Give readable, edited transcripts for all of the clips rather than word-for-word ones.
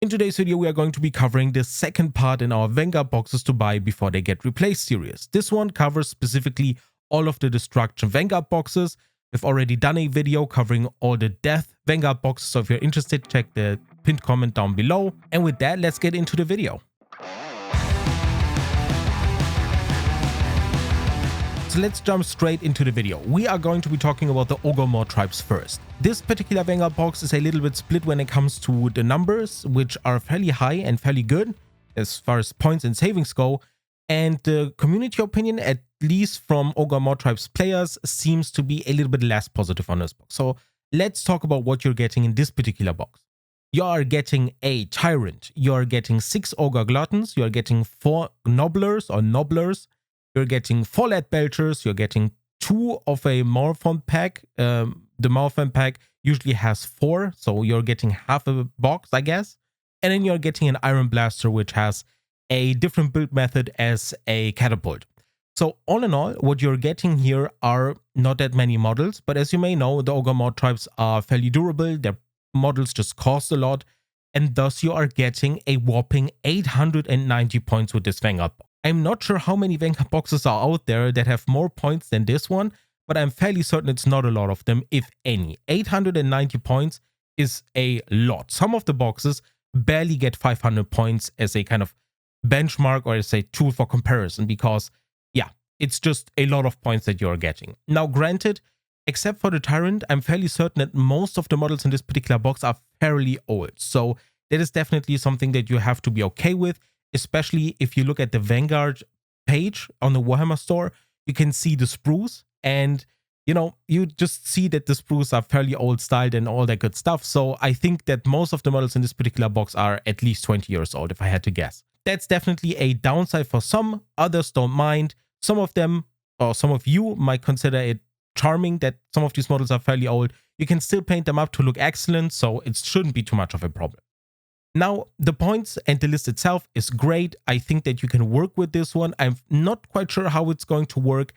In today's video, we are going to be covering the second part in our Vanguard boxes to buy before they get replaced series. This one covers specifically all of the Destruction Vanguard boxes. We've already done a video covering all the Death Vanguard boxes, so if you're interested, check the pinned comment down below. And with that, let's get into the video. So let's jump straight into the video. We are going to be talking about the Ogor Mawtribes first. This particular Vanguard box is a little bit split when it comes to the numbers, which are fairly high and fairly good as far as points and savings go. And the community opinion, at least from Ogor Mawtribes players, seems to be a little bit less positive on this box. So let's talk about what you're getting in this particular box. You are getting a Tyrant, you are getting 6 Ogre Gluttons, you are getting 4 Nobblers, you're getting 4 Lead Belchers, you're getting 2 of a Morphon pack. The Morphon pack usually has 4, so you're getting half a box, I guess. And then you're getting an Iron Blaster, which has a different build method as a Catapult. So all in all, what you're getting here are not that many models, but as you may know, the Ogor Mawtribes are fairly durable, their models just cost a lot, and thus you are getting a whopping 890 points with this Vanguard box. I'm not sure how many Vanguard boxes are out there that have more points than this one, but I'm fairly certain it's not a lot of them, if any. 890 points is a lot. Some of the boxes barely get 500 points as a kind of benchmark or as a tool for comparison because, yeah, it's just a lot of points that you're getting. Now, granted, except for the Tyrant, I'm fairly certain that most of the models in this particular box are fairly old. So that is definitely something that you have to be okay with. Especially if you look at the Vanguard page on the Warhammer store, you can see the sprues and, you know, you just see that the sprues are fairly old styled and all that good stuff. So I think that most of the models in this particular box are at least 20 years old, if I had to guess. That's definitely a downside for some, others don't mind. Some of them, or some of you might consider it charming that some of these models are fairly old. You can still paint them up to look excellent, so it shouldn't be too much of a problem. Now, the points and the list itself is great. I think that you can work with this one. I'm not quite sure how it's going to work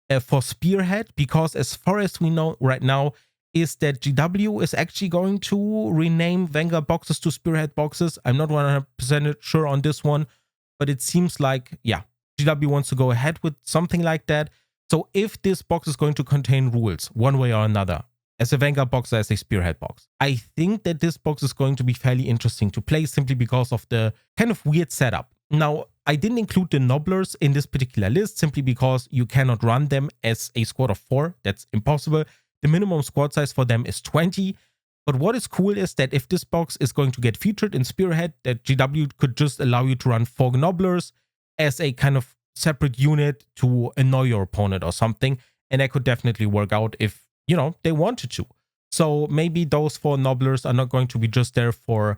for Spearhead, because as far as we know right now is that GW is actually going to rename Vanguard boxes to Spearhead boxes. I'm not 100% sure on this one, but it seems like, yeah, GW wants to go ahead with something like that. So if this box is going to contain rules one way or another, as a Vanguard box or as a Spearhead box, I think that this box is going to be fairly interesting to play simply because of the kind of weird setup. Now, I didn't include the Nobblers in this particular list simply because you cannot run them as a squad of 4. That's impossible. The minimum squad size for them is 20. But what is cool is that if this box is going to get featured in Spearhead, that GW could just allow you to run 4 Nobblers as a kind of separate unit to annoy your opponent or something. And that could definitely work out if, you know, they wanted to. So maybe those 4 Nobblers are not going to be just there for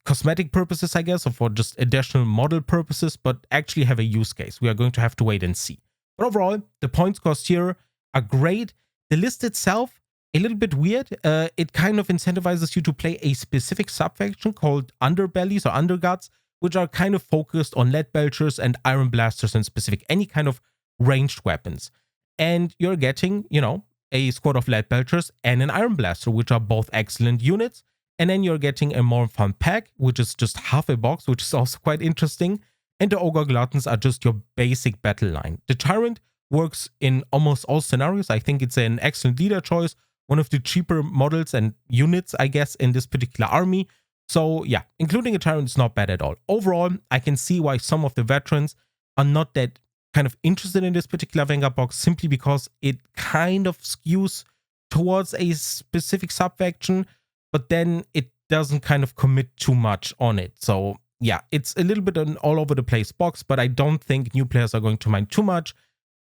cosmetic purposes, I guess, or for just additional model purposes, but actually have a use case. We are going to have to wait and see. But overall, the points cost here are great. The list itself, a little bit weird. It kind of incentivizes you to play a specific subfaction called Underbellies or Underguts, which are kind of focused on Lead Belchers and Iron Blasters in specific, any kind of ranged weapons. And you're getting, you know, a squad of Lead Belchers and an Iron Blaster, which are both excellent units. And then you're getting a more fun pack, which is just half a box, which is also quite interesting. And the Ogre Gluttons are just your basic battle line. The Tyrant works in almost all scenarios. I think it's an excellent leader choice, one of the cheaper models and units, I guess, in this particular army. So yeah, including a Tyrant is not bad at all. Overall, I can see why some of the veterans are not that kind of interested in this particular Vanguard box simply because it kind of skews towards a specific subfaction, but then it doesn't kind of commit too much on it. So yeah, it's a little bit an all over the place box, but I don't think new players are going to mind too much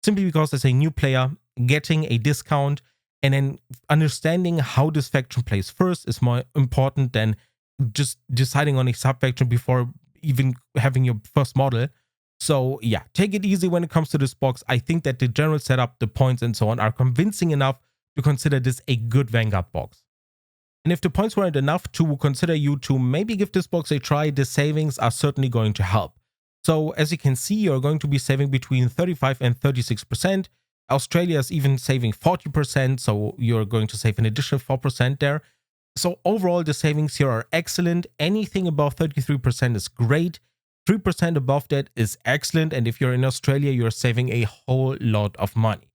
simply because as a new player, getting a discount and then understanding how this faction plays first is more important than just deciding on a subfaction before even having your first model. So yeah, take it easy when it comes to this box. I think that the general setup, the points and so on are convincing enough to consider this a good Vanguard box. And if the points weren't enough to consider you to maybe give this box a try, the savings are certainly going to help. So as you can see, you're going to be saving between 35 and 36%. Australia is even saving 40%, so you're going to save an additional 4% there. So overall, the savings here are excellent. Anything above 33% is great. 3% above that is excellent. And if you're in Australia, you're saving a whole lot of money.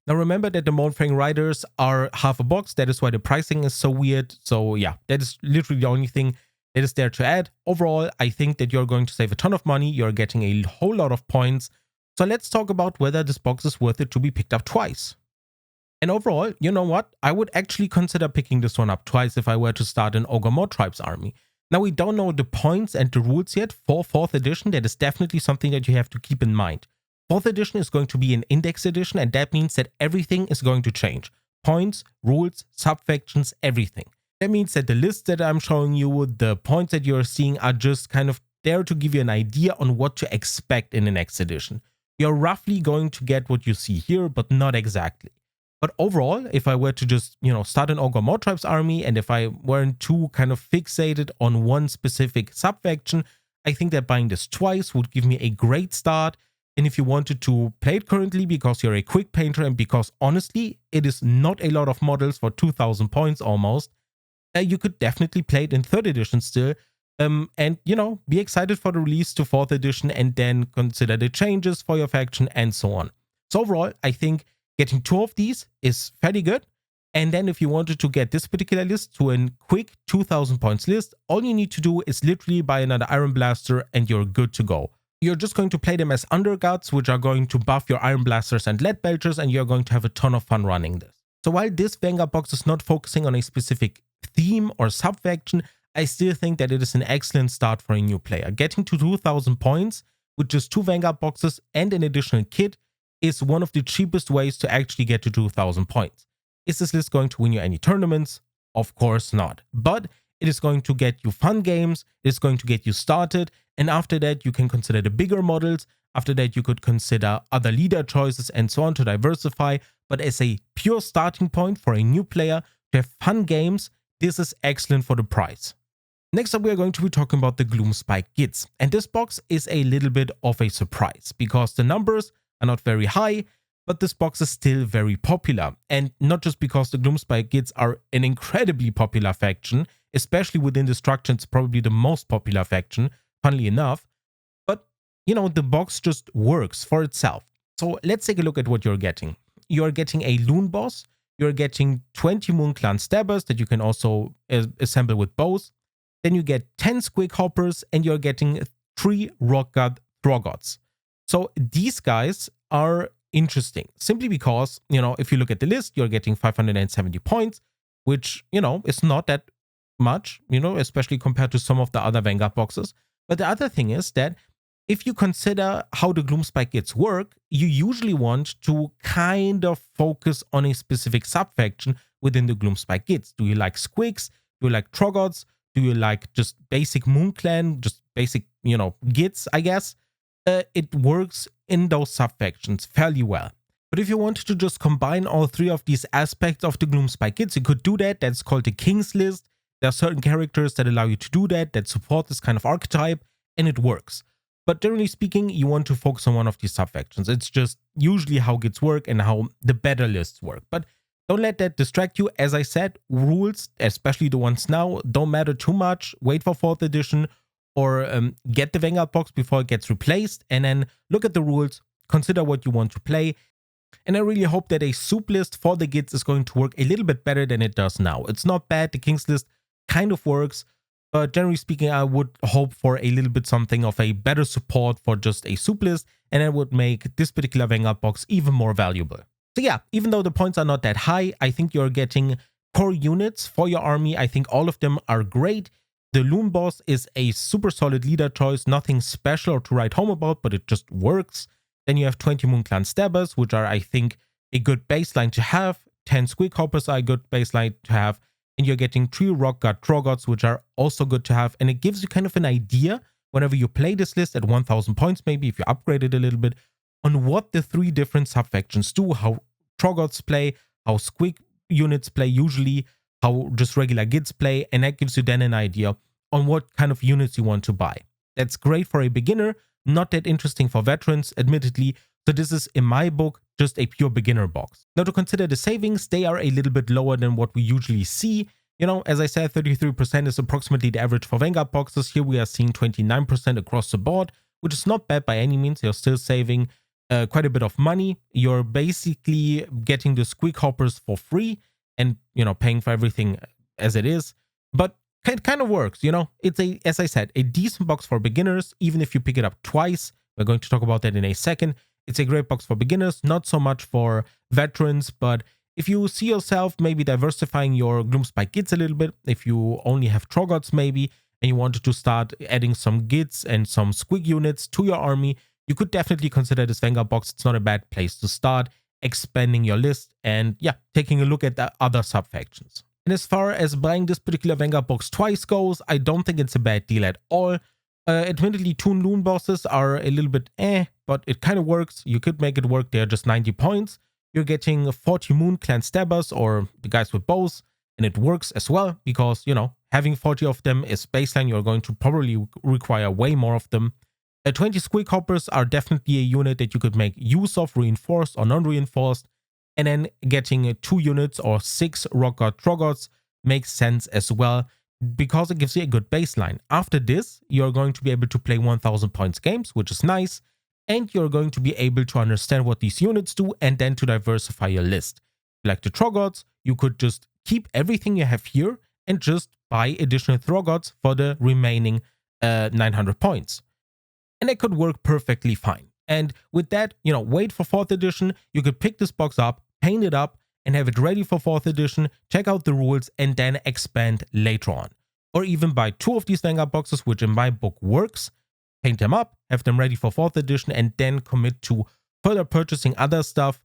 Now remember that the Moonfang riders are half a box. That is why the pricing is so weird. So yeah, that is literally the only thing that is there to add. Overall, I think that you're going to save a ton of money. You're getting a whole lot of points. So let's talk about whether this box is worth it to be picked up twice. And overall, you know what? I would actually consider picking this one up twice if I were to start an Ogor Mawtribes army. Now we don't know the points and the rules yet for 4th edition. That is definitely something that you have to keep in mind. 4th edition is going to be an index edition, and that means that everything is going to change. Points, rules, subfactions, everything. That means that the lists that I'm showing you, the points that you're seeing are just kind of there to give you an idea on what to expect in the next edition. You're roughly going to get what you see here, but not exactly. But overall, if I were to just, start an Ogor Mawtribes army, and if I weren't too kind of fixated on one specific subfaction, I think that buying this twice would give me a great start. And if you wanted to play it currently because you're a quick painter and because honestly, it is not a lot of models for 2000 points almost, you could definitely play it in 3rd edition still. And, be excited for the release to 4th edition and then consider the changes for your faction and so on. So overall, I think getting 2 of these is fairly good. And then if you wanted to get this particular list to a quick 2000 points list, all you need to do is literally buy another Iron Blaster and you're good to go. You're just going to play them as underguards, which are going to buff your Iron Blasters and Lead Belchers, and you're going to have a ton of fun running this. So while this Vanguard box is not focusing on a specific theme or subfaction, I still think that it is an excellent start for a new player. Getting to 2000 points with just 2 Vanguard boxes and an additional kit is one of the cheapest ways to actually get to 2000 points. Is this list going to win you any tournaments? Of course not. But it is going to get you fun games, it is going to get you started, and after that you can consider the bigger models, after that you could consider other leader choices and so on to diversify, but as a pure starting point for a new player to have fun games, this is excellent for the price. Next up we are going to be talking about the Gloomspite Gitz, and this box is a little bit of a surprise because the numbers are not very high, but this box is still very popular, and not just because the Gloomspite Gitz are an incredibly popular faction, especially within Destruction, it's probably the most popular faction, funnily enough, but the box just works for itself. So let's take a look at what you're getting. You're getting a Loon Boss, you're getting 20 Moon Clan Stabbers that you can also assemble with bows, then you get 10 Squig Hoppers, and you're getting 3 Rockguard Throggots. So these guys are interesting simply because, if you look at the list, you're getting 570 points, which, is not that much, especially compared to some of the other Vanguard boxes. But the other thing is that if you consider how the Gloomspite Gitz work, you usually want to kind of focus on a specific subfaction within the Gloomspite Gitz. Do you like Squigs? Do you like Troggots? Do you like just basic Moon Clan, just basic, Gitz, I guess? It works in those subfactions fairly well. But if you wanted to just combine all 3 of these aspects of the Gloomspite Gitz, you could do that. That's called the King's List. There are certain characters that allow you to do that support this kind of archetype, and it works. But generally speaking, you want to focus on one of these subfactions. It's just usually how Gitz work and how the better lists work. But don't let that distract you. As I said, rules, especially the ones now, don't matter too much. Wait for 4th edition or get the Vanguard box before it gets replaced, and then look at the rules, consider what you want to play. And I really hope that a soup list for the Gitz is going to work a little bit better than it does now. It's not bad, the King's List kind of works, but generally speaking, I would hope for a little bit something of a better support for just a soup list, and it would make this particular Vanguard box even more valuable. So yeah, even though the points are not that high, I think you're getting core units for your army. I think all of them are great. The Loon Boss is a super solid leader choice, nothing special to write home about, but it just works. Then you have 20 Moon Clan Stabbers, which are, I think, a good baseline to have. 10 Squig Hoppers are a good baseline to have. And you're getting 3 Rockguard Troggots, which are also good to have. And it gives you kind of an idea, whenever you play this list at 1000 points, maybe if you upgrade it a little bit, on what the 3 different subfactions do, how Troggots play, how Squig units play usually, how just regular Gitz play, and that gives you then an idea on what kind of units you want to buy. That's great for a beginner, not that interesting for veterans, admittedly, so this is, in my book, just a pure beginner box. Now to consider the savings, they are a little bit lower than what we usually see. You know, as I said, 33% is approximately the average for Vanguard boxes. Here we are seeing 29% across the board, which is not bad by any means. You're still saving quite a bit of money. You're basically getting the squeak hoppers for free and, you know, paying for everything as it is. But it kind of works, you know. It's as I said, a decent box for beginners, even if you pick it up twice. We're going to talk about that in a second. It's a great box for beginners, not so much for veterans, but if you see yourself maybe diversifying your Gloomspite Gitz a little bit, if you only have Troggots maybe, and you wanted to start adding some Gitz and some Squig units to your army, you could definitely consider this Vanguard box. It's not a bad place to start expanding your list and, yeah, taking a look at the other sub-factions. And as far as buying this particular Vanguard box twice goes, I don't think it's a bad deal at all. Admittedly, 2 Loon bosses are a little bit but it kind of works. You could make it work. They're just 90 points. You're getting 40 Moon Clan Stabbers, or the guys with bows, and it works as well because, you know, having 40 of them is baseline. You're going to probably require way more of them. 20 Squeak Hoppers are definitely a unit that you could make use of, reinforced or non-reinforced, and then getting 2 units or 6 Rock God Troggots makes sense as well because it gives you a good baseline. After this, you're going to be able to play 1000 points games, which is nice, and you're going to be able to understand what these units do and then to diversify your list. Like the Troggots, you could just keep everything you have here and just buy additional Troggots for the remaining 900 points. And it could work perfectly fine. And with that, you know, wait for 4th edition, you could pick this box up, paint it up, and have it ready for 4th edition, check out the rules, and then expand later on. Or even buy 2 of these Vanguard boxes, which in my book works, paint them up, have them ready for 4th edition, and then commit to further purchasing other stuff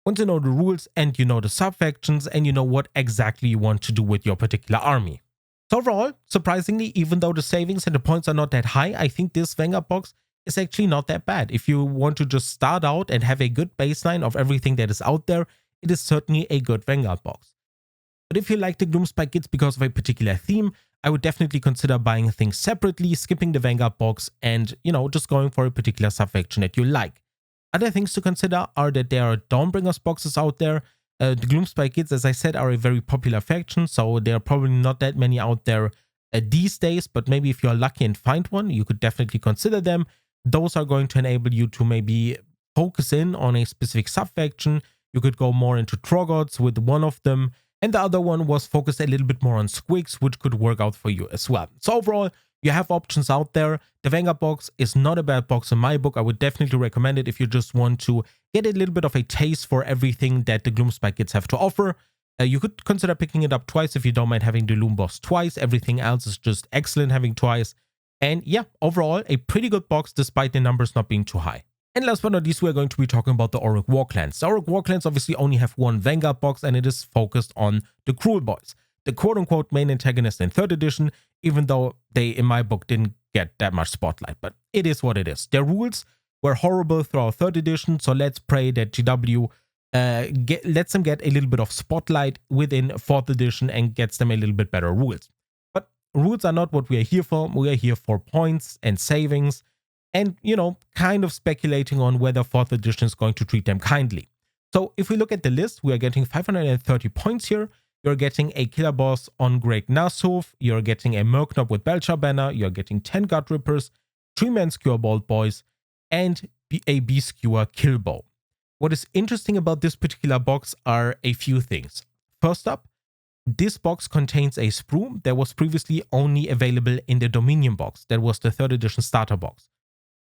once you know the rules and you know the sub-factions and you know what exactly you want to do with your particular army. So overall, surprisingly, even though the savings and the points are not that high, I think this Vanguard box is actually not that bad. If you want to just start out and have a good baseline of everything that is out there, it is certainly a good Vanguard box. But if you like the Gloomspite Gitz because of a particular theme, I would definitely consider buying things separately, skipping the Vanguard box, and, you know, just going for a particular sub-faction that you like. Other things to consider are that there are Dawnbringers boxes out there. The Gloomspite Gitz, as I said, are a very popular faction, so there are probably not that many out there these days, but maybe if you're lucky and find one, you could definitely consider them. Those are going to enable you to maybe focus in on a specific sub-faction. You could go more into Troggots with one of them, and the other one was focused a little bit more on Squigs, which could work out for you as well. So overall, you have options out there. The Vanguard box is not a bad box in my book. I would definitely recommend it if you just want to get a little bit of a taste for everything that the Gloomspite Gitz have to offer. You could consider picking it up twice if you don't mind having the Loom boss twice. Everything else is just excellent having twice. And yeah, overall, a pretty good box despite the numbers not being too high. And last but not least, we're going to be talking about the Orruk Warclans. The Orruk Warclans obviously only have one Vanguard box, and it is focused on the Cruel Boys, the quote-unquote main antagonist in 3rd edition, even though they, in my book, didn't get that much spotlight. But it is what it is. Their rules were horrible throughout 3rd edition, so let's pray that GW lets them get a little bit of spotlight within 4th edition and gets them a little bit better rules. But rules are not what we are here for. We are here for points and savings, and, you know, kind of speculating on whether 4th edition is going to treat them kindly. So if we look at the list, we are getting 530 points here. You're getting a killer boss on Great Nashoof. You're getting a Merknob with Belcher Banner. You're getting 10 Gut Rippers, 3 Man-Skewer Bolt Boys, and a B-Skewer Killbow. What is interesting about this particular box are a few things. First up, this box contains a sprue that was previously only available in the Dominion box. That was the 3rd edition starter box.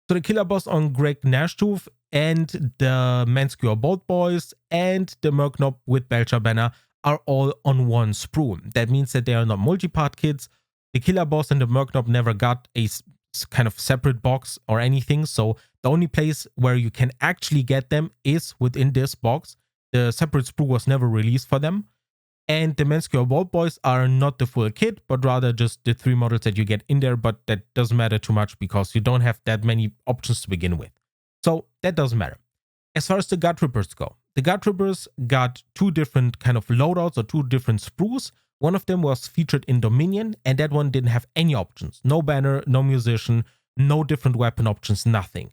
So the killer boss on Great Nashoof and the Man-Skewer Bolt Boys and the Merknob with Belcher Banner are all on one sprue. That means that they are not multi-part kits. The killer boss and the Merknob never got a kind of separate box or anything, so the only place where you can actually get them is within this box. The separate sprue was never released for them. And the Man-Skewer Bolt Boys are not the full kit, but rather just the 3 models that you get in there, but that doesn't matter too much because you don't have that many options to begin with. So that doesn't matter. As far as the Gut Rippers go, the Gut Rippers got 2 different kind of loadouts or 2 different sprues. One of them was featured in Dominion, and that one didn't have any options. No banner, no musician, no different weapon options, nothing.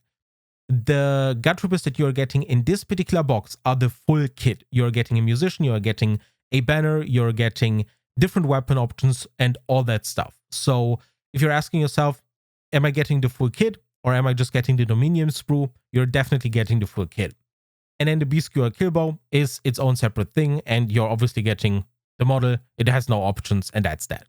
The Gut Rippers that you're getting in this particular box are the full kit. You're getting a musician, you're getting a banner, you're getting different weapon options, and all that stuff. So if you're asking yourself, am I getting the full kit or am I just getting the Dominion sprue? You're definitely getting the full kit. And then the B-Skewer Killbow is its own separate thing, and you're obviously getting the model. It has no options, and that's that.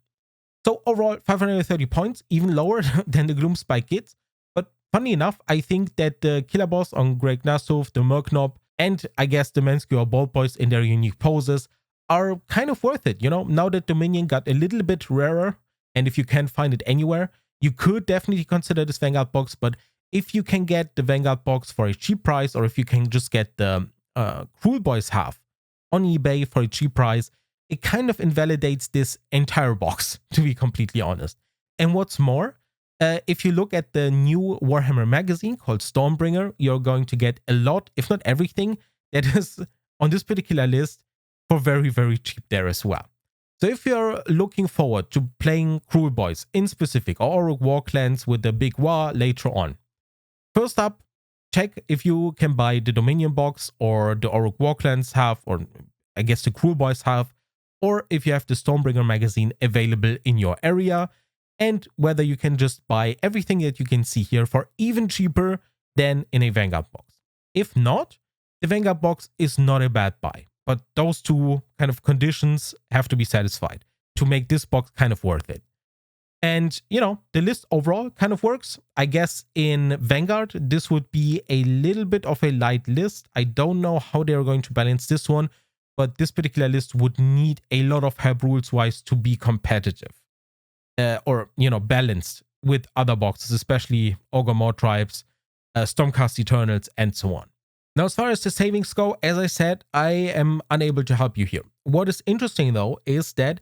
So overall, 530 points, even lower than the Gloomspite Gitz. But funny enough, I think that the Killer Boss on Greg Nasuf, the Merknob, and I guess the Menskewer Bolt Boys in their unique poses are kind of worth it. You know, now that Dominion got a little bit rarer, and if you can't find it anywhere, you could definitely consider this Vanguard box. But if you can get the Vanguard box for a cheap price, or if you can just get the Cruel Boys half on eBay for a cheap price, it kind of invalidates this entire box, to be completely honest. And what's more, if you look at the new Warhammer magazine called Stormbringer, you're going to get a lot, if not everything, that is on this particular list for very, very cheap there as well. So if you're looking forward to playing Cruel Boys in specific, or Orruk Warclans with the big war later on, first up, check if you can buy the Dominion box or the Orruk Warclans half, or I guess the Cruel Boys half, or if you have the Stormbringer magazine available in your area, and whether you can just buy everything that you can see here for even cheaper than in a Vanguard box. If not, the Vanguard box is not a bad buy, but those two kind of conditions have to be satisfied to make this box kind of worth it. And, you know, the list overall kind of works. I guess in Vanguard, this would be a little bit of a light list. I don't know how they're going to balance this one, but this particular list would need a lot of help rules-wise to be competitive. Or, you know, balanced with other boxes, especially Ogor Mawtribes, Stormcast Eternals, and so on. Now, as far as the savings go, as I said, I am unable to help you here. What is interesting, though, is that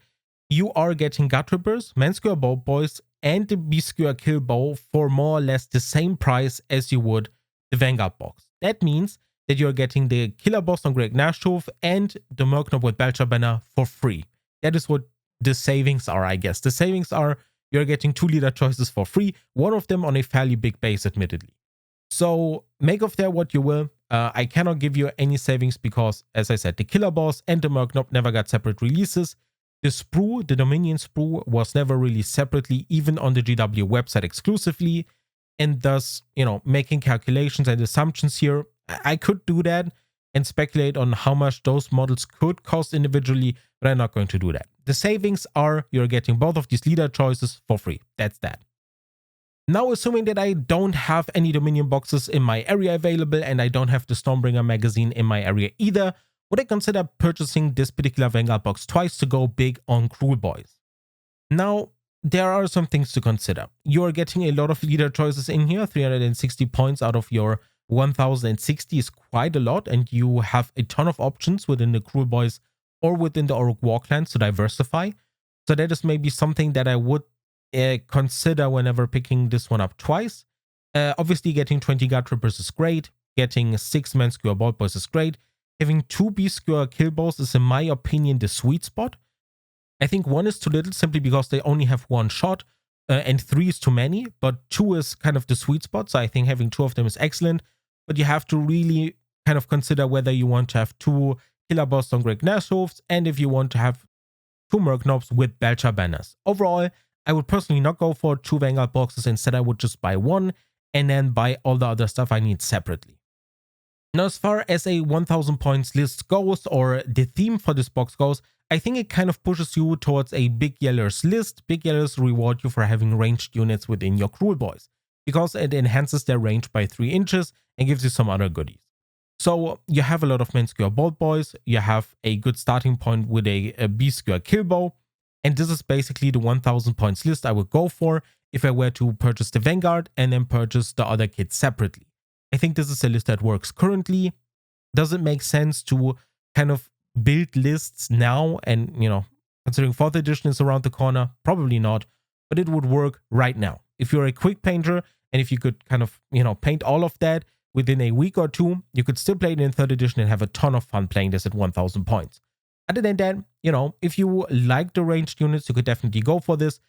you are getting Gutrippers, Menskewer Bolt Boys, and the B-Skewer Killbow for more or less the same price as you would the Vanguard box. That means that you're getting the Killer Boss on Greg Nashov and the Merknob with Belcher Banner for free. That is what the savings are, I guess. The savings are you're getting 2 leader choices for free, one of them on a fairly big base, admittedly. So make of that what you will. I cannot give you any savings because, as I said, the Killer Boss and the Merknob never got separate releases. The sprue, the Dominion sprue, was never released separately, even on the GW website exclusively. And thus, you know, making calculations and assumptions here, I could do that and speculate on how much those models could cost individually, but I'm not going to do that. The savings are you're getting both of these leader choices for free. That's that. Now, assuming that I don't have any Dominion boxes in my area available and I don't have the Stormbringer magazine in my area either, would I consider purchasing this particular Vanguard box twice to go big on Cruel Boys? Now, there are some things to consider. You're getting a lot of leader choices in here. 360 points out of your 1060 is quite a lot, and you have a ton of options within the Cruel Boys or within the Orruk Warclans to diversify. So that is maybe something that I would consider whenever picking this one up twice. Obviously, getting 20 Gutrippers is great. Getting 6 Menskewer Bolt Boys is great. Having 2 B-Skewer Killbows is, in my opinion, the sweet spot. I think 1 is too little simply because they only have 1 shot, and 3 is too many, but 2 is kind of the sweet spot. So I think having 2 of them is excellent, but you have to really kind of consider whether you want to have 2 Killer Boss on Greg Nashovs and if you want to have 2 Merknobs with Belcher banners. Overall, I would personally not go for 2 Vanguard boxes. Instead, I would just buy 1 and then buy all the other stuff I need separately. Now, as far as a 1000 points list goes, or the theme for this box goes, I think it kind of pushes you towards a Big Yellers list. Big Yellers reward you for having ranged units within your Cruel Boys, because it enhances their range by 3 inches and gives you some other goodies. So you have a lot of Menskewer Bolt Boys, you have a good starting point with a B-Skewer Killbow, and this is basically the 1000 points list I would go for if I were to purchase the Vanguard and then purchase the other kits separately. I think this is a list that works currently. Does it make sense to kind of build lists now? And, you know, considering 4th edition is around the corner, probably not, but it would work right now. If you're a quick painter and if you could kind of, you know, paint all of that within a week or 2, you could still play it in 3rd edition and have a ton of fun playing this at 1000 points. Other than that, you know, if you like the ranged units, you could definitely go for this.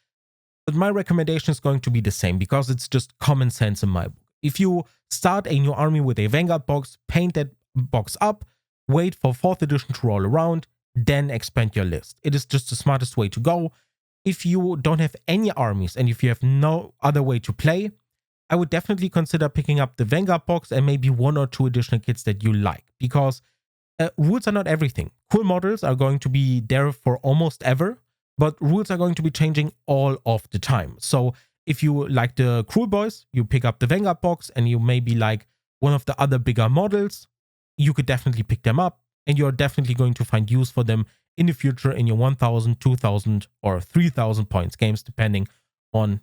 But my recommendation is going to be the same because it's just common sense in my book. If you start a new army with a Vanguard box, paint that box up, wait for 4th edition to roll around, then expand your list. It is just the smartest way to go. If you don't have any armies and if you have no other way to play, I would definitely consider picking up the Vanguard box and maybe 1 or 2 additional kits that you like, because rules are not everything. Cool models are going to be there for almost ever, but rules are going to be changing all of the time. So if you like the Cruel Boys, you pick up the Vanguard box, and you maybe like one of the other bigger models, you could definitely pick them up, and you're definitely going to find use for them in the future in your 1,000, 2,000, or 3,000 points games, depending on,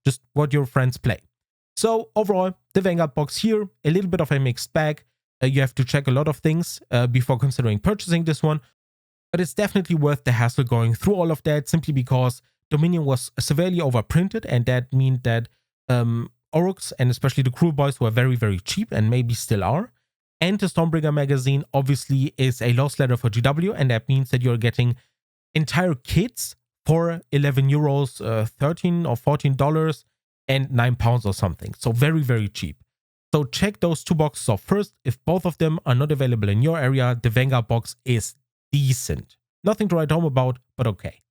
just what your friends play. So overall, the Vanguard box here, a little bit of a mixed bag. You have to check a lot of things before considering purchasing this one, but it's definitely worth the hassle going through all of that, simply because Dominion was severely overprinted, and that meant that Orruks, and especially the Cruel Boys, were very, very cheap, and maybe still are. And the Stormbringer magazine obviously is a loss leader for GW, and that means that you're getting entire kits for 11 euros, 13 or $14, and £9 or something. So very, very cheap. So check those 2 boxes off first. If both of them are not available in your area, the Vanguard box is decent. Nothing to write home about, but okay.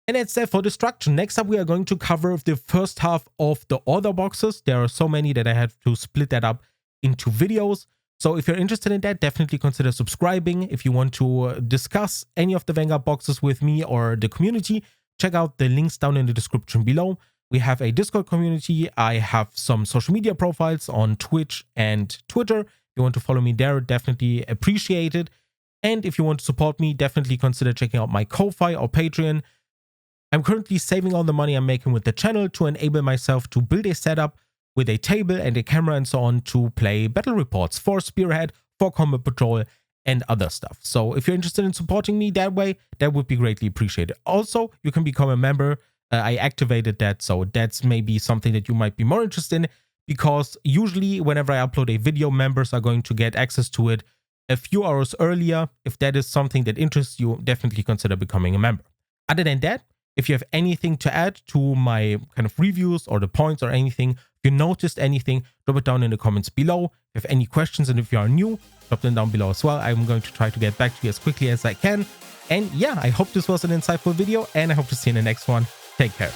And that's that for Destruction. Next up, we are going to cover the first half of the Order boxes. There are so many that I have to split that up into videos. So if you're interested in that, definitely consider subscribing. If you want to discuss any of the Vanguard boxes with me or the community, check out the links down in the description below. We have a Discord community. I have some social media profiles on Twitch and Twitter. If you want to follow me there, definitely appreciate it. And if you want to support me, definitely consider checking out my Ko-Fi or Patreon. I'm currently saving all the money I'm making with the channel to enable myself to build a setup with a table and a camera and so on to play battle reports for Spearhead, for Combat Patrol, and other stuff. So if you're interested in supporting me that way, that would be greatly appreciated. Also, you can become a member. I activated that, so that's maybe something that you might be more interested in, because usually whenever I upload a video, members are going to get access to it a few hours earlier. If that is something that interests you, definitely consider becoming a member. Other than that, if you have anything to add to my kind of reviews or the points or anything, if you noticed anything, drop it down in the comments below. If you have any questions, and if you are new, drop them down below as well. I'm going to try to get back to you as quickly as I can. And yeah, I hope this was an insightful video, and I hope to see you in the next one. Take care.